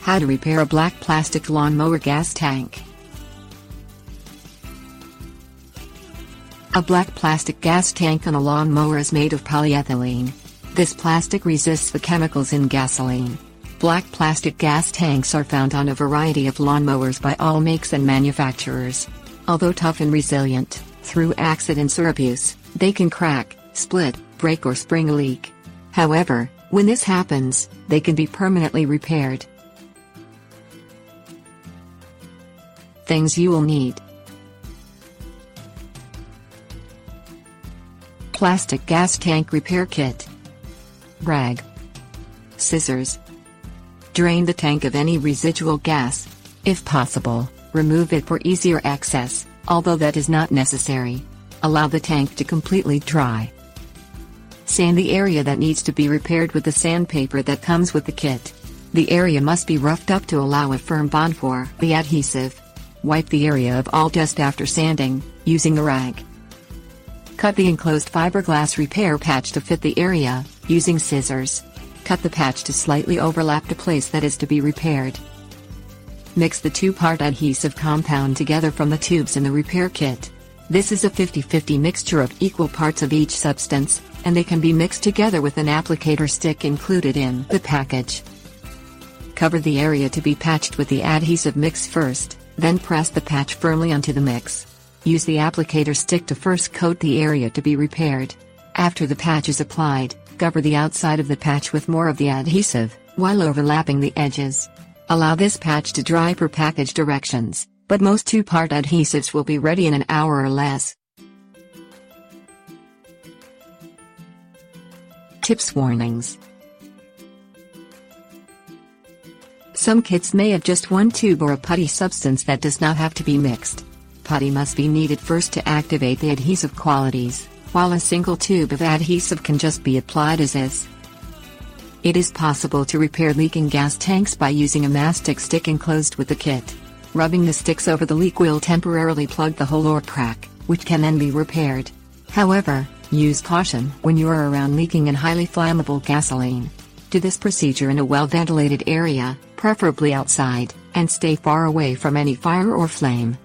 How to repair a black plastic lawnmower gas tank. A black plastic gas tank on a lawnmower is made of polyethylene. This plastic resists the chemicals in gasoline. Black plastic gas tanks are found on a variety of lawnmowers by all makes and manufacturers. Although tough and resilient, through accidents or abuse, they can crack, split, break or spring a leak. However, when this happens, they can be permanently repaired. Things you will need: plastic gas tank repair kit, rag, scissors. Drain the tank of any residual gas. If possible, remove it for easier access, although that is not necessary. Allow the tank to completely dry. Sand the area that needs to be repaired with the sandpaper that comes with the kit. The area must be roughed up to allow a firm bond for the adhesive. Wipe the area of all dust after sanding, using the rag. Cut the enclosed fiberglass repair patch to fit the area, using scissors. Cut the patch to slightly overlap the place that is to be repaired. Mix the two-part adhesive compound together from the tubes in the repair kit. This is a 50-50 mixture of equal parts of each substance, and they can be mixed together with an applicator stick included in the package. Cover the area to be patched with the adhesive mix first, then press the patch firmly onto the mix. Use the applicator stick to first coat the area to be repaired. After the patch is applied, cover the outside of the patch with more of the adhesive, while overlapping the edges. Allow this patch to dry per package directions, but most two-part adhesives will be ready in an hour or less. Tips: warnings. Some kits may have just one tube or a putty substance that does not have to be mixed. Putty must be kneaded first to activate the adhesive qualities, while a single tube of adhesive can just be applied as is. It is possible to repair leaking gas tanks by using a mastic stick enclosed with the kit. Rubbing the sticks over the leak will temporarily plug the hole or crack, which can then be repaired. However, use caution when you are around leaking and highly flammable gasoline. Do this procedure in a well-ventilated area, preferably outside, and stay far away from any fire or flame.